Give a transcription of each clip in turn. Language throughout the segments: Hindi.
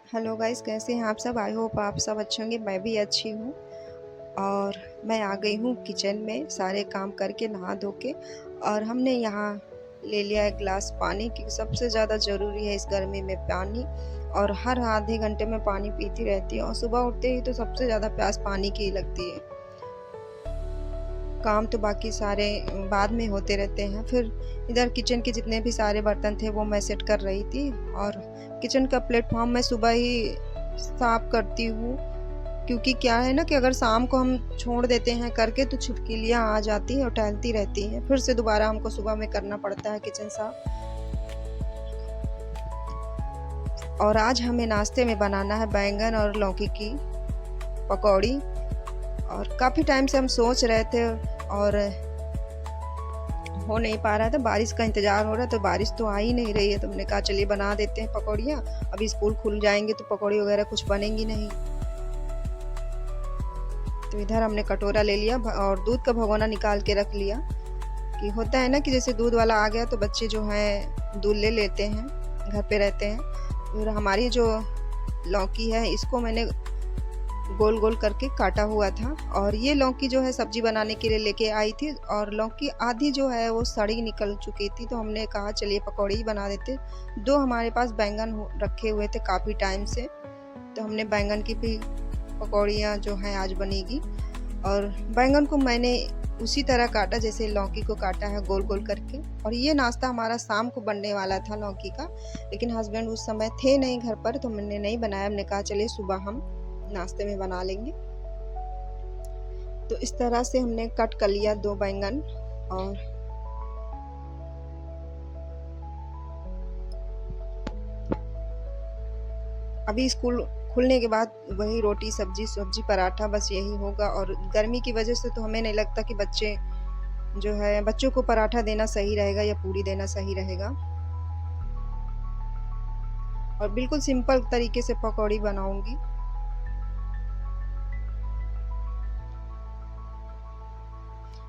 हेलो गाइस, कैसे हैं आप सब। आई होप आप सब अच्छे होंगे। मैं भी अच्छी हूँ। और मैं आ गई हूँ किचन में सारे काम करके नहा धो के। और हमने यहाँ ले लिया है गिलास पानी, क्योंकि सबसे ज़्यादा ज़रूरी है इस गर्मी में पानी। और हर आधे घंटे में पानी पीती रहती है, और सुबह उठते ही तो सबसे ज़्यादा प्यास पानी की ही लगती है। काम तो बाकी सारे बाद में होते रहते हैं। फिर इधर किचन के जितने भी सारे बर्तन थे वो मैं सेट कर रही थी। और किचन का प्लेटफॉर्म मैं सुबह ही साफ करती हूँ, क्योंकि क्या है ना कि अगर शाम को हम छोड़ देते हैं करके तो छिपकलियाँ आ जाती हैं और टहलती रहती हैं। फिर से दोबारा हमको सुबह में करना पड़ता है किचन साफ। और आज हमें नाश्ते में बनाना है बैंगन और लौकी की पकौड़ी। और काफ़ी टाइम से हम सोच रहे थे और हो नहीं पा रहा था। बारिश का इंतज़ार हो रहा, तो बारिश तो आ ही नहीं रही है, तो हमने कहा चलिए बना देते हैं पकौड़ियाँ। अभी स्कूल खुल जाएंगे तो पकौड़ी वगैरह कुछ बनेंगी नहीं। तो इधर हमने कटोरा ले लिया और दूध का भगोना निकाल के रख लिया। कि होता है ना कि जैसे दूध वाला आ गया तो बच्चे जो हैं दूध ले लेते हैं, घर पे रहते हैं। फिर हमारी जो लौकी है इसको मैंने गोल गोल करके काटा हुआ था। और ये लौकी जो है सब्जी बनाने के लिए लेके आई थी, और लौकी आधी जो है वो सड़ी निकल चुकी थी, तो हमने कहा चलिए पकौड़ी ही बना देते। दो हमारे पास बैंगन रखे हुए थे काफ़ी टाइम से, तो हमने बैंगन की भी पकौड़ियाँ जो हैं आज बनेगी। और बैंगन को मैंने उसी तरह काटा जैसे लौकी को काटा है, गोल गोल करके। और ये नाश्ता हमारा शाम को बनने वाला था लौकी का, लेकिन हस्बैंड उस समय थे नहीं घर पर, तो मैंने नहीं बनाया। हमने कहा चलिए सुबह हम नाश्ते में बना लेंगे। तो इस तरह से हमने कट कर लिया दो बैंगन। और अभी स्कूल खुलने के बाद वही रोटी सब्जी सब्जी पराठा बस यही होगा। और गर्मी की वजह से तो हमें नहीं लगता कि बच्चों को पराठा देना सही रहेगा या पूरी देना सही रहेगा। और बिल्कुल सिंपल तरीके से पकौड़ी बनाऊंगी।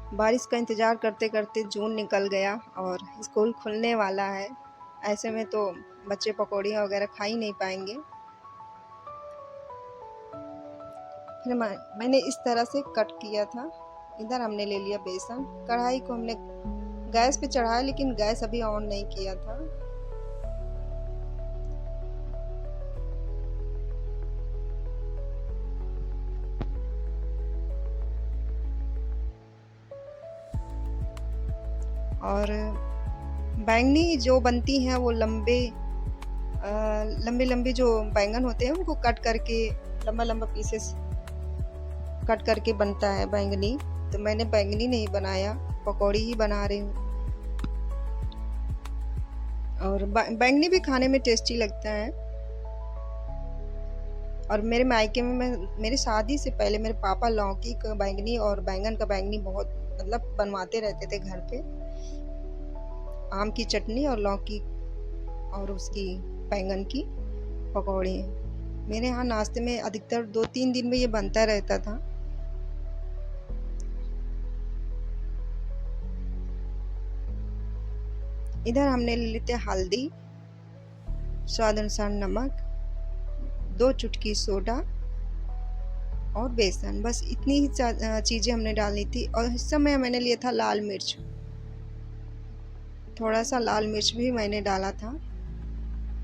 बारिश का इंतज़ार करते करते जून निकल गया और स्कूल खुलने वाला है। ऐसे में तो बच्चे पकौड़ियाँ वगैरह खा ही नहीं पाएंगे। फिर मैंने इस तरह से कट किया था। इधर हमने ले लिया बेसन। कढ़ाई को हमने गैस पे चढ़ाया, लेकिन गैस अभी ऑन नहीं किया था। और बैंगनी जो बनती हैं वो लंबे लंबे जो बैंगन होते हैं उनको कट करके लंबा लंबा पीसेस कट करके बनता है बैंगनी। तो मैंने बैंगनी नहीं बनाया, पकौड़ी ही बना रही हूँ। और बैंगनी भी खाने में टेस्टी लगता है। और मेरे मायके में मेरी शादी से पहले मेरे पापा लौकी का बैंगनी और बैंगन का बैंगनी बहुत मतलब बनवाते रहते थे घर पे। आम की चटनी और लौकी और उसकी बैंगन की पकौड़ी। मेरे यहाँ नाश्ते में अधिकतर 2-3 दिन में ये बनता रहता था। इधर हमने ले लेते हल्दी, स्वाद अनुसार नमक, 2 चुटकी सोडा और बेसन। बस इतनी ही चीज़ें हमने डालनी थी। और इस समय मैंने लिया था लाल मिर्च, थोड़ा सा लाल मिर्च भी मैंने डाला था।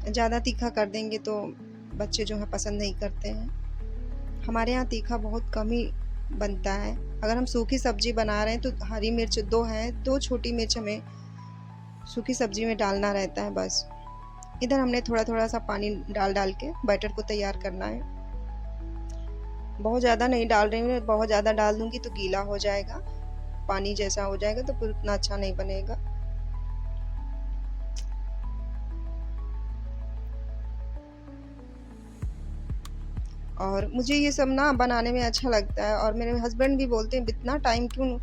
ज़्यादा तीखा कर देंगे तो बच्चे जो है पसंद नहीं करते हैं। हमारे यहाँ तीखा बहुत कम ही बनता है। अगर हम सूखी सब्जी बना रहे हैं तो हरी मिर्च 2 हैं, 2 छोटी मिर्च हमें सूखी सब्जी में डालना रहता है बस। इधर हमने थोड़ा थोड़ा सा पानी डाल डाल के बैटर को तैयार करना है। बहुत ज़्यादा नहीं डाल रही हूँ, बहुत ज़्यादा डाल दूँगी तो गीला हो जाएगा, पानी जैसा हो जाएगा, तो फिर उतना अच्छा नहीं बनेगा। और मुझे ये सब ना बनाने में अच्छा लगता है। और मेरे हस्बैंड भी बोलते हैं इतना टाइम क्यों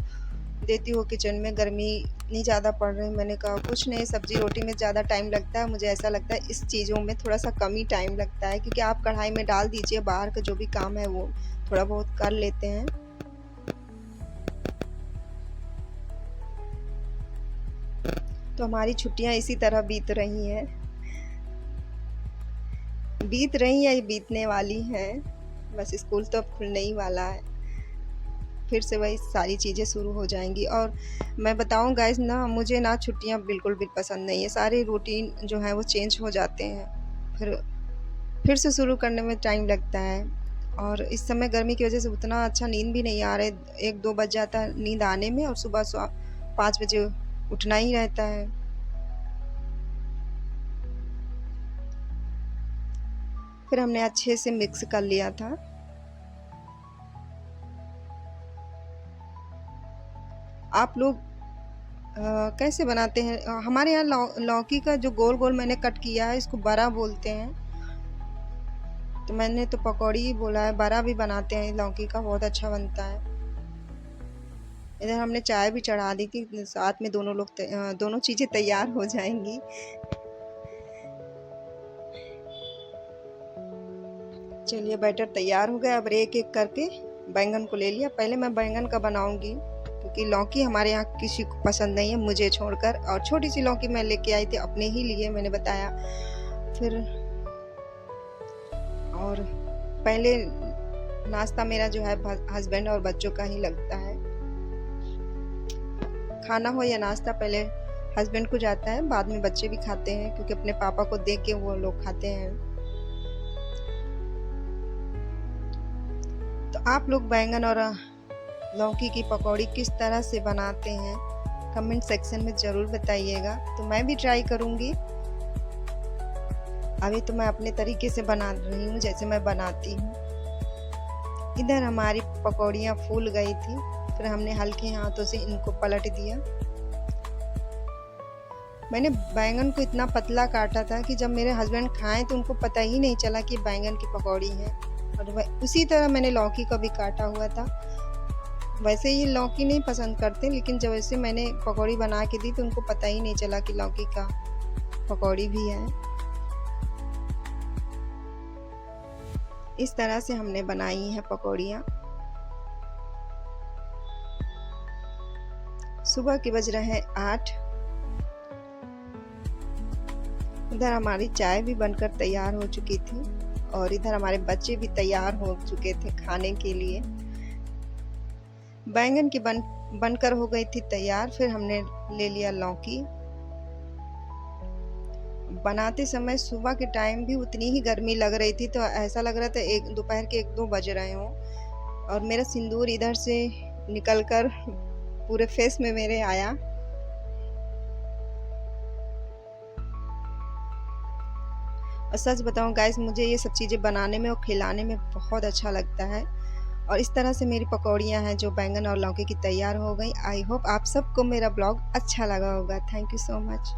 देती हो किचन में, गर्मी इतनी ज़्यादा पड़ रही है। मैंने कहा कुछ नहीं, सब्जी रोटी में ज़्यादा टाइम लगता है, मुझे ऐसा लगता है इस चीज़ों में थोड़ा सा कम ही टाइम लगता है, क्योंकि आप कढ़ाई में डाल दीजिए, बाहर का जो भी काम है वो थोड़ा बहुत कर लेते हैं। तो हमारी छुट्टियां इसी तरह बीत रही हैं। बीत रही है, बीतने वाली हैं। बस स्कूल तो अब खुलने ही वाला है, फिर से वही सारी चीज़ें शुरू हो जाएंगी। और मैं बताऊं गाइस ना, मुझे ना छुट्टियां बिल्कुल भी पसंद नहीं है। सारे रूटीन जो है वो चेंज हो जाते हैं, फिर से शुरू करने में टाइम लगता है। और इस समय गर्मी की वजह से उतना अच्छा नींद भी नहीं आ रहा है, 1-2 बज जाता है नींद आने में, और सुबह 5 बजे उठना ही रहता है। फिर हमने अच्छे से मिक्स कर लिया था। आप लोग कैसे बनाते हैं? हमारे यहाँ लौकी का जो गोल गोल मैंने कट किया है, इसको बड़ा बोलते हैं। तो मैंने तो पकौड़ी ही बोला है, बड़ा भी बनाते हैं लौकी का, बहुत अच्छा बनता है। इधर हमने चाय भी चढ़ा दी थी, साथ में दोनों लोग दोनों चीज़ें तैयार हो जाएंगी। चलिए बैटर तैयार हो गया। अब एक एक करके बैंगन को ले लिया। पहले मैं बैंगन का बनाऊंगी, क्योंकि लौकी हमारे यहाँ किसी को पसंद नहीं है मुझे छोड़कर। और छोटी सी लौकी मैं लेके आई थी अपने ही लिए, मैंने बताया। फिर और पहले नाश्ता मेरा जो है हस्बैंड और बच्चों का ही लगता है। खाना हो या नाश्ता पहले हस्बैंड को जाता है, बाद में बच्चे भी खाते हैं, क्योंकि अपने पापा को देख के वो लोग खाते हैं। तो आप लोग बैंगन और लौकी की पकौड़ी किस तरह से बनाते हैं, कमेंट सेक्शन में ज़रूर बताइएगा। तो मैं भी ट्राई करूँगी। अभी तो मैं अपने तरीके से बना रही हूँ, जैसे मैं बनाती हूँ। इधर हमारी पकौड़ियाँ फूल गई थी, फिर हमने हल्के हाथों से इनको पलट दिया। मैंने बैंगन को इतना पतला काटा था कि जब मेरे हस्बैंड खाएं तो उनको पता ही नहीं चला कि बैंगन की पकौड़ी है। और उसी तरह मैंने लौकी का भी काटा हुआ था। वैसे ये लौकी नहीं पसंद करते, लेकिन जब वैसे मैंने पकौड़ी बना के दी तो उनको पता ही नहीं चला कि लौकी का पकौड़ी भी है। इस तरह से हमने बनाई हैं पकौड़ियाँ। सुबह के बज रहे हैं 8। इधर हमारी चाय भी बनकर तैयार हो चुकी थी, और इधर हमारे बच्चे भी तैयार हो चुके थे खाने के लिए। बैंगन की बनकर हो गई थी तैयार। फिर हमने ले लिया लौकी। बनाते समय सुबह के टाइम भी उतनी ही गर्मी लग रही थी, तो ऐसा लग रहा था दोपहर के 1-2 बज रहे हों। और मेरा सिंदूर इधर से निकलकर पूरे फेस में मेरे आया। और सच बताऊं गाइस, मुझे ये सब चीज़ें बनाने में और खिलाने में बहुत अच्छा लगता है। और इस तरह से मेरी पकौड़ियाँ हैं जो बैंगन और लौकी की तैयार हो गई। आई होप आप सबको मेरा ब्लॉग अच्छा लगा होगा। Thank you so much.